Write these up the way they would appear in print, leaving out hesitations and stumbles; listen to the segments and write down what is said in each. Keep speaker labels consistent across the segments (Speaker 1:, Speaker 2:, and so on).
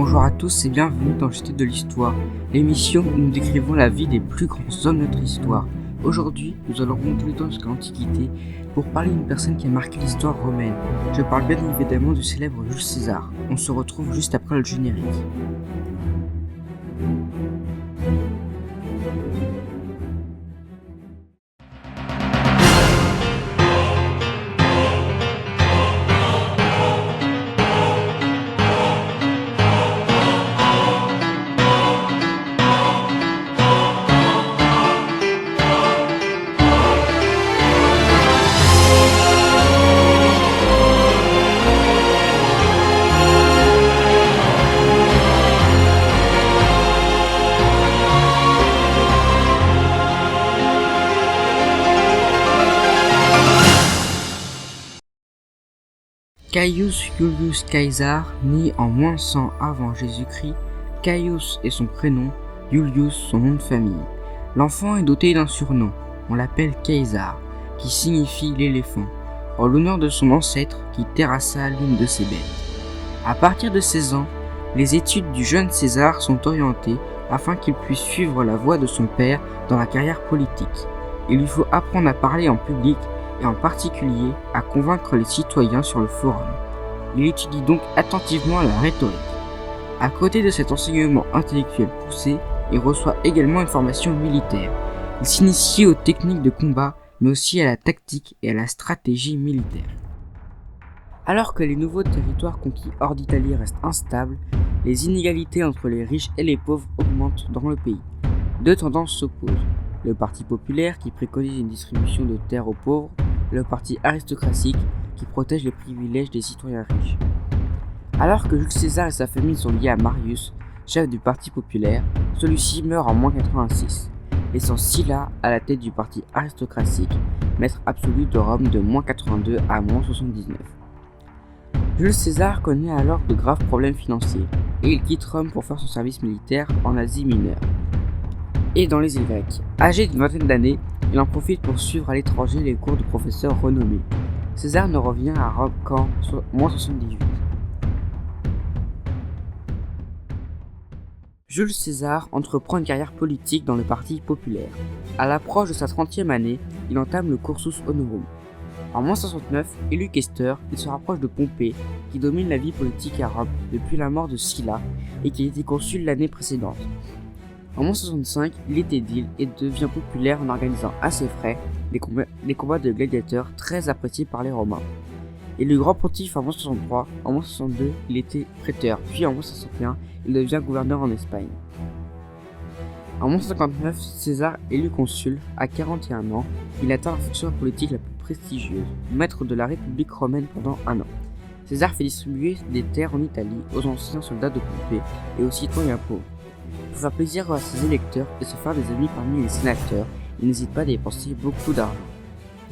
Speaker 1: Bonjour à tous et bienvenue dans J'étais de l'Histoire, l'émission où nous décrivons la vie des plus grands hommes de notre histoire. Aujourd'hui, nous allons remonter le temps jusqu'à l'Antiquité pour parler d'une personne qui a marqué l'histoire romaine. Je parle bien évidemment du célèbre Jules César. On se retrouve juste après le générique. Caius Iulius Caesar, né en -100 avant Jésus-Christ, Caius est son prénom, Iulius son nom de famille. L'enfant est doté d'un surnom, on l'appelle Caesar, qui signifie l'éléphant, en l'honneur de son ancêtre qui terrassa l'une de ses bêtes. À partir de 16 ans, les études du jeune César sont orientées afin qu'il puisse suivre la voie de son père dans la carrière politique. Il lui faut apprendre à parler en public et en particulier à convaincre les citoyens sur le forum. Il étudie donc attentivement la rhétorique. À côté de cet enseignement intellectuel poussé, il reçoit également une formation militaire. Il s'initie aux techniques de combat, mais aussi à la tactique et à la stratégie militaire. Alors que les nouveaux territoires conquis hors d'Italie restent instables, les inégalités entre les riches et les pauvres augmentent dans le pays. Deux tendances s'opposent. Le parti populaire qui préconise une distribution de terres aux pauvres, le parti aristocratique qui protège les privilèges des citoyens riches. Alors que Jules César et sa famille sont liés à Marius, chef du parti populaire, celui-ci meurt en -86, laissant Sylla à la tête du parti aristocratique, maître absolu de Rome de -82 à -79. Jules César connaît alors de graves problèmes financiers et il quitte Rome pour faire son service militaire en Asie mineure et dans les îles grecques. Âgé d'une vingtaine d'années, il en profite pour suivre à l'étranger les cours de professeurs renommés. César ne revient à Rome qu'en -78. Jules César entreprend une carrière politique dans le parti populaire. À l'approche de sa 30e année, il entame le cursus honorum. En -69, élu questeur, il se rapproche de Pompée, qui domine la vie politique à Rome depuis la mort de Sylla et qui était consul l'année précédente. En -65, il est édile et devient populaire en organisant à ses frais des combats de gladiateurs très appréciés par les Romains. Élu grand pontife en -63, en -62, il était prêteur, puis en -61, il devient gouverneur en Espagne. En -59, César élu consul, à 41 ans, il atteint la fonction politique la plus prestigieuse, maître de la République romaine pendant un an. César fait distribuer des terres en Italie aux anciens soldats de Pompée et aux citoyens pauvres. Pour faire plaisir à ses électeurs et se faire des amis parmi les sénateurs, il n'hésite pas à dépenser beaucoup d'argent.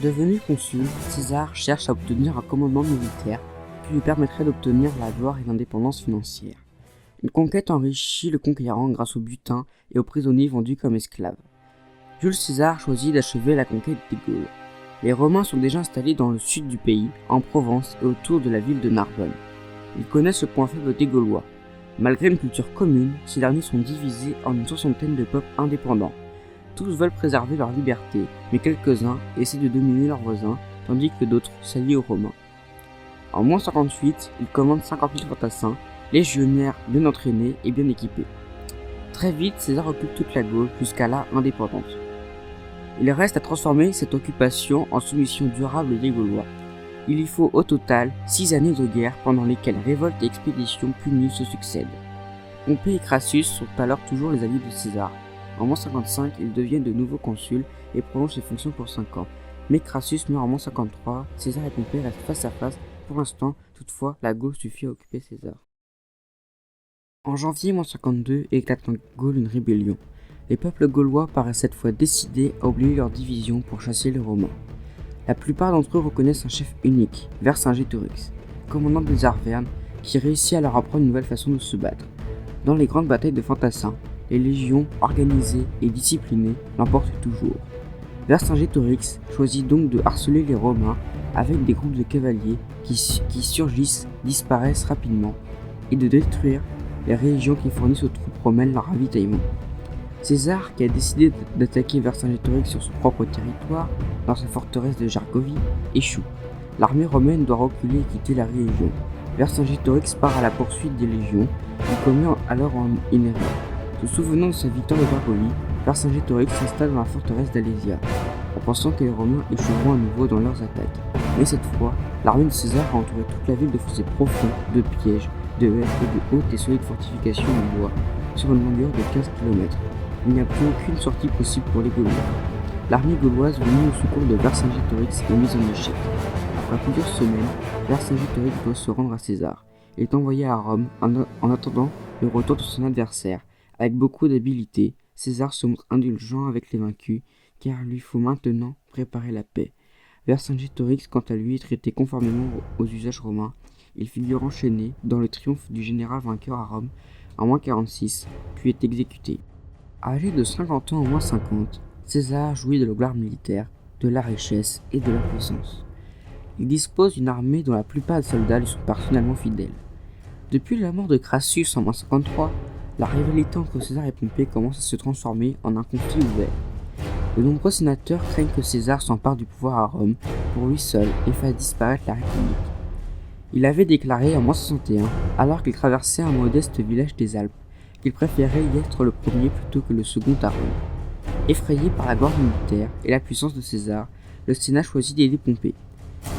Speaker 1: Devenu consul, César cherche à obtenir un commandement militaire qui lui permettrait d'obtenir la gloire et l'indépendance financière. Une conquête enrichit le conquérant grâce au butin et aux prisonniers vendus comme esclaves. Jules César choisit d'achever la conquête des Gaules. Les Romains sont déjà installés dans le sud du pays, en Provence et autour de la ville de Narbonne. Ils connaissent le point faible des Gaulois. Malgré une culture commune, ces derniers sont divisés en une soixantaine de peuples indépendants. Tous veulent préserver leur liberté, mais quelques-uns essaient de dominer leurs voisins, tandis que d'autres s'allient aux Romains. En -58, ils commandent 50 000 fantassins, légionnaires bien entraînés et bien équipés. Très vite, César occupe toute la Gaule jusqu'à la indépendante. Il reste à transformer cette occupation en soumission durable des Gaulois. Il y faut au total 6 années de guerre pendant lesquelles révoltes et expéditions punies se succèdent. Pompée et Crassus sont alors toujours les alliés de César. En -55, ils deviennent de nouveaux consuls et prolongent ses fonctions pour 5 ans. Mais Crassus meurt en -53, César et Pompée restent face à face. Pour l'instant, toutefois, la Gaule suffit à occuper César. En janvier -52 éclate en Gaule une rébellion. Les peuples gaulois paraissent cette fois décidés à oublier leur division pour chasser les Romains. La plupart d'entre eux reconnaissent un chef unique, Vercingétorix, commandant des Arvernes, qui réussit à leur apprendre une nouvelle façon de se battre. Dans les grandes batailles de fantassins, les légions, organisées et disciplinées, l'emportent toujours. Vercingétorix choisit donc de harceler les Romains avec des groupes de cavaliers qui surgissent, disparaissent rapidement, et de détruire les régions qui fournissent aux troupes romaines leur ravitaillement. César, qui a décidé d'attaquer Vercingétorix sur son propre territoire, dans sa forteresse de Jargovie, échoue. L'armée romaine doit reculer et quitter la région. Vercingétorix part à la poursuite des légions, il commet alors une erreur. Se souvenant de sa victoire de Jargovie, Vercingétorix s'installe dans la forteresse d'Alésia, en pensant que les Romains échoueront à nouveau dans leurs attaques. Mais cette fois, l'armée de César a entouré toute la ville de fossés profonds, de pièges, de haies et de hautes et solides fortifications en bois, sur une longueur de 15 km. Il n'y a plus aucune sortie possible pour les Gaulois. L'armée gauloise venue au secours de Vercingétorix est mise en échec. Après plusieurs semaines, Vercingétorix doit se rendre à César. Il est envoyé à Rome en attendant le retour de son adversaire. Avec beaucoup d'habileté, César se montre indulgent avec les vaincus, car il lui faut maintenant préparer la paix. Vercingétorix, quant à lui, est traité conformément aux usages romains. Il figure enchaîné dans le triomphe du général vainqueur à Rome en moins 46, puis est exécuté. Âgé de 50 ans en moins 50, César jouit de la gloire militaire, de la richesse et de la puissance. Il dispose d'une armée dont la plupart des soldats lui sont personnellement fidèles. Depuis la mort de Crassus en moins 53, la rivalité entre César et Pompée commence à se transformer en un conflit ouvert. De nombreux sénateurs craignent que César s'empare du pouvoir à Rome pour lui seul et fasse disparaître la République. Il avait déclaré en moins 61, alors qu'il traversait un modeste village des Alpes, qu'il préférait y être le premier plutôt que le second à Rome. Effrayé par la gloire militaire et la puissance de César, le Sénat choisit d'aider Pompée.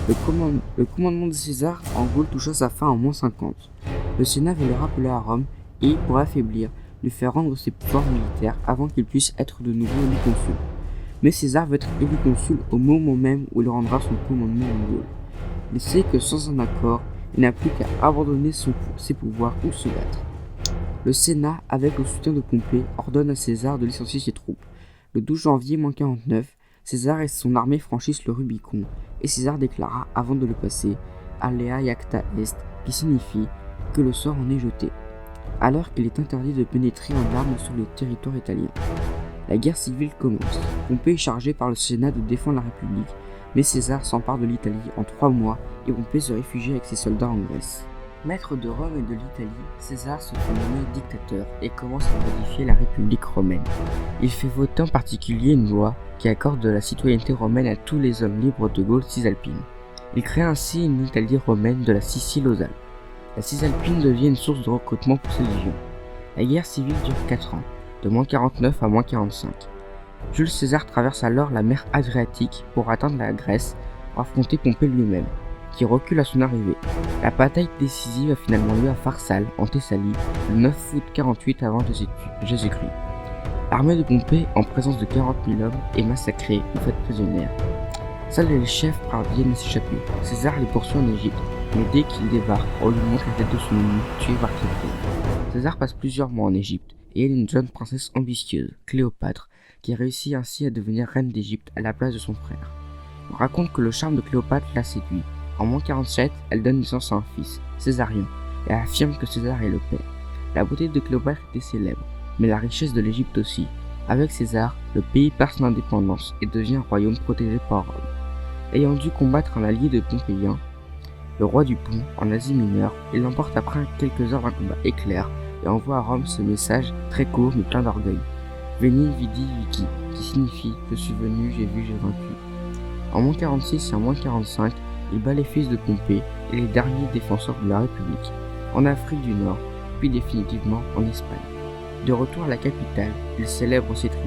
Speaker 1: Le commandement de César en Gaule toucha sa fin en moins 50. Le Sénat veut le rappeler à Rome et, pour l'affaiblir, lui faire rendre ses pouvoirs militaires avant qu'il puisse être de nouveau élu consul. Mais César veut être élu consul au moment même où il rendra son commandement en Gaule. Il sait que sans un accord, il n'a plus qu'à abandonner ses pouvoirs ou se battre. Le Sénat, avec le soutien de Pompée, ordonne à César de licencier ses troupes. Le 12 janvier 49, César et son armée franchissent le Rubicon, et César déclara, avant de le passer, Alea Iacta Est, qui signifie que le sort en est jeté, alors qu'il est interdit de pénétrer en armes sur le territoire italien. La guerre civile commence. Pompée est chargé par le Sénat de défendre la République, mais César s'empare de l'Italie en 3 mois et Pompée se réfugie avec ses soldats en Grèce. Maître de Rome et de l'Italie, César se fait nommer dictateur et commence à modifier la République romaine. Il fait voter en particulier une loi qui accorde la citoyenneté romaine à tous les hommes libres de Gaule cisalpine. Il crée ainsi une Italie romaine de la Sicile aux Alpes. La Cisalpine devient une source de recrutement pour ses légions. La guerre civile dure 4 ans, de moins 49 à moins 45. Jules César traverse alors la mer Adriatique pour atteindre la Grèce pour affronter Pompée lui-même, qui recule à son arrivée. La bataille décisive a finalement lieu à Pharsale, en Thessalie, le 9 août 48 avant Jésus-Christ. L'armée de Pompée, en présence de 40 000 hommes, est massacrée ou faite prisonnière. Seuls les chefs parviennent à s'échapper. César les poursuit en Égypte, mais dès qu'il débarque, on lui montre la tête de son ennemi, tué par Cléopâtre. César passe plusieurs mois en Égypte, et elle est une jeune princesse ambitieuse, Cléopâtre, qui réussit ainsi à devenir reine d'Égypte à la place de son frère. On raconte que le charme de Cléopâtre l'a séduit. En moins 47, elle donne naissance à un fils, Césarion, et affirme que César est le père. La beauté de Cléopâtre était célèbre, mais la richesse de l'Égypte aussi. Avec César, le pays perd son indépendance et devient un royaume protégé par Rome. Ayant dû combattre un allié de Pompéien, le roi du Pont, en Asie mineure, il l'emporte après quelques heures d'un combat éclair et envoie à Rome ce message très court mais plein d'orgueil. Veni, vidi, vici, qui signifie « Je suis venu, j'ai vu, j'ai vaincu ». En moins 46 et en moins 45, il bat les fils de Pompée et les derniers défenseurs de la République, en Afrique du Nord, puis définitivement en Espagne. De retour à la capitale, il célèbre ses triomphes.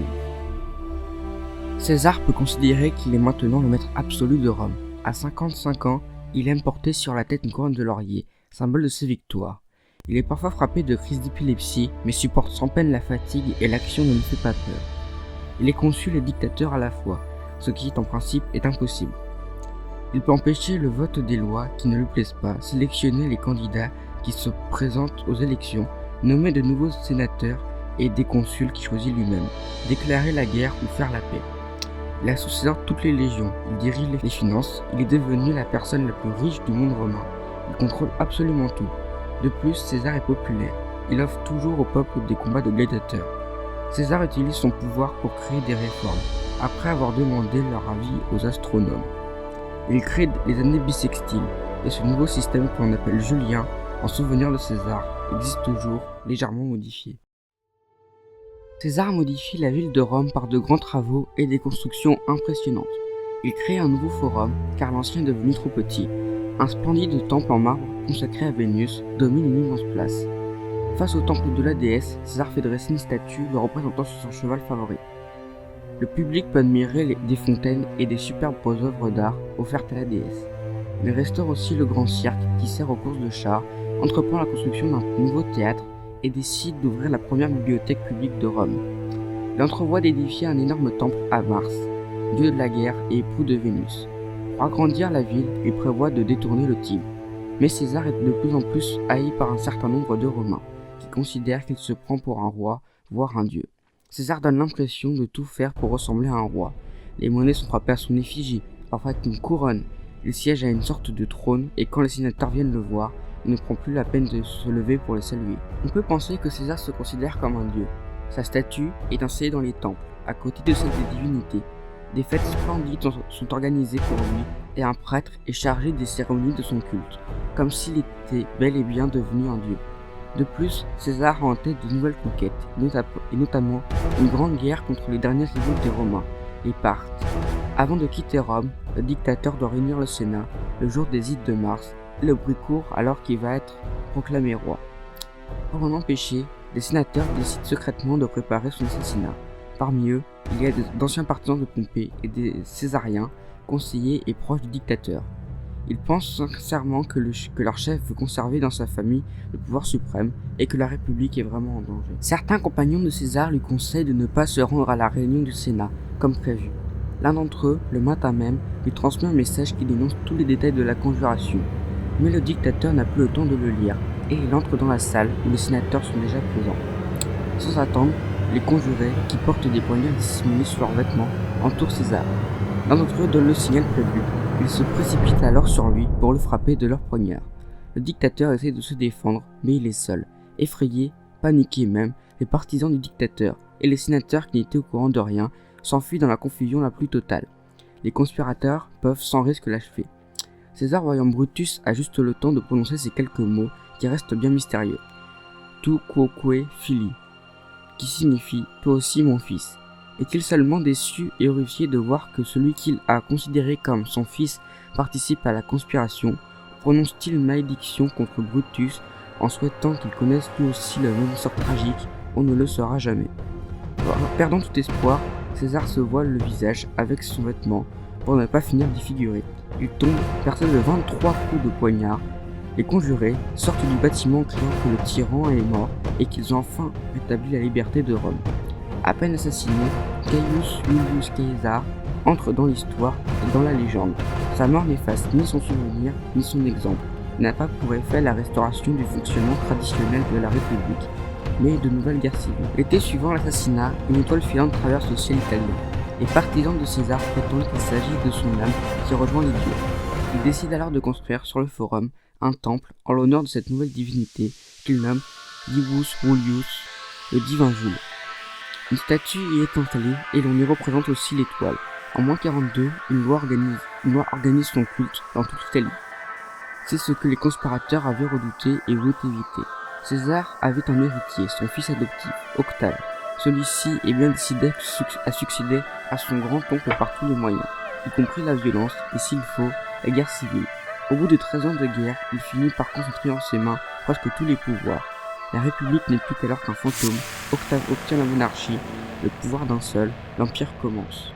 Speaker 1: César peut considérer qu'il est maintenant le maître absolu de Rome. À 55 ans, il aime porter sur la tête une couronne de laurier, symbole de ses victoires. Il est parfois frappé de crises d'épilepsie, mais supporte sans peine la fatigue et l'action ne lui fait pas peur. Il est consul et dictateur à la fois, ce qui en principe est impossible. Il peut empêcher le vote des lois qui ne lui plaisent pas, sélectionner les candidats qui se présentent aux élections, nommer de nouveaux sénateurs et des consuls qu'il choisit lui-même, déclarer la guerre ou faire la paix. Il a sous ses ordres toutes les légions, il dirige les finances, il est devenu la personne la plus riche du monde romain. Il contrôle absolument tout. De plus, César est populaire. Il offre toujours au peuple des combats de gladiateurs. César utilise son pouvoir pour créer des réformes, après avoir demandé leur avis aux astronomes. Il crée les années bissextiles, et ce nouveau système que l'on appelle julien en souvenir de César, existe toujours, légèrement modifié. César modifie la ville de Rome par de grands travaux et des constructions impressionnantes. Il crée un nouveau forum, car l'ancien est devenu trop petit. Un splendide temple en marbre consacré à Vénus domine une immense place. Face au temple de la déesse, César fait dresser une statue le représentant sur son cheval favori. Le public peut admirer des fontaines et des superbes œuvres d'art offertes à la déesse. Il restaure aussi le grand cirque qui sert aux courses de chars, entreprend la construction d'un nouveau théâtre et décide d'ouvrir la première bibliothèque publique de Rome. Il entrevoit d'édifier un énorme temple à Mars, dieu de la guerre et époux de Vénus. Pour agrandir la ville, il prévoit de détourner le Tibre. Mais César est de plus en plus haï par un certain nombre de Romains, qui considèrent qu'il se prend pour un roi, voire un dieu. César donne l'impression de tout faire pour ressembler à un roi. Les monnaies sont frappées à son effigie, parfois avec une couronne. Il siège à une sorte de trône, et quand les sénateurs viennent le voir, il ne prend plus la peine de se lever pour les saluer. On peut penser que César se considère comme un dieu. Sa statue est installée dans les temples, à côté de celle des divinités. Des fêtes splendides sont organisées pour lui, et un prêtre est chargé des cérémonies de son culte, comme s'il était bel et bien devenu un dieu. De plus, César a en tête de nouvelles conquêtes, et notamment une grande guerre contre les dernières révoltes des Romains, les Parthes. Avant de quitter Rome, le dictateur doit réunir le Sénat le jour des Ides de Mars, et le bruit court alors qu'il va être proclamé roi. Pour l'en empêcher, les sénateurs décident secrètement de préparer son assassinat. Parmi eux, il y a d'anciens partisans de Pompée et des Césariens, conseillers et proches du dictateur. Ils pensent sincèrement que leur chef veut conserver dans sa famille le pouvoir suprême et que la République est vraiment en danger. Certains compagnons de César lui conseillent de ne pas se rendre à la réunion du Sénat, comme prévu. L'un d'entre eux, le matin même, lui transmet un message qui dénonce tous les détails de la conjuration. Mais le dictateur n'a plus le temps de le lire, et il entre dans la salle où les sénateurs sont déjà présents. Sans attendre, les conjurés, qui portent des poignards dissimulés sur leurs vêtements, entourent César. L'un d'entre eux donne le signal prévu. Ils se précipitent alors sur lui pour le frapper de leurs poignards. Le dictateur essaie de se défendre, mais il est seul. Effrayés, paniqués même, les partisans du dictateur et les sénateurs qui n'étaient au courant de rien s'enfuient dans la confusion la plus totale. Les conspirateurs peuvent sans risque l'achever. César, voyant Brutus, a juste le temps de prononcer ces quelques mots qui restent bien mystérieux. Tu quoque fili, qui signifie toi aussi mon fils. Est-il seulement déçu et horrifié de voir que celui qu'il a considéré comme son fils participe à la conspiration? Prononce-t-il une malédiction contre Brutus en souhaitant qu'il connaisse lui aussi le même sort tragique? On ne le saura jamais. Perdant tout espoir, César se voile le visage avec son vêtement pour ne pas finir d'y figurer. Il tombe, percé de 23 coups de poignard. Les conjurés sortent du bâtiment criant que le tyran est mort et qu'ils ont enfin rétabli la liberté de Rome. À peine assassiné, Gaius Julius Caesar entre dans l'histoire et dans la légende. Sa mort n'efface ni son souvenir ni son exemple. Il n'a pas pour effet la restauration du fonctionnement traditionnel de la République, mais de nouvelles guerres civiles. L'été suivant l'assassinat, une étoile filante traverse le ciel italien. Les partisans de César prétendent qu'il s'agit de son âme qui rejoint les dieux. Ils décident alors de construire sur le forum un temple en l'honneur de cette nouvelle divinité qu'ils nomment Divus Julius, le divin Jules. Une statue y est installée et l'on y représente aussi l'étoile. En moins 42, une loi organise son culte dans toute l'Italie. C'est ce que les conspirateurs avaient redouté et voulaient éviter. César avait un héritier, son fils adoptif, Octave. Celui-ci est bien décidé à succéder à son grand-oncle par tous les moyens, y compris la violence et, s'il faut, la guerre civile. Au bout de 13 ans de guerre, il finit par concentrer en ses mains presque tous les pouvoirs. La République n'est plus qu'alors qu'un fantôme. Octave obtient la monarchie, le pouvoir d'un seul, l'Empire commence.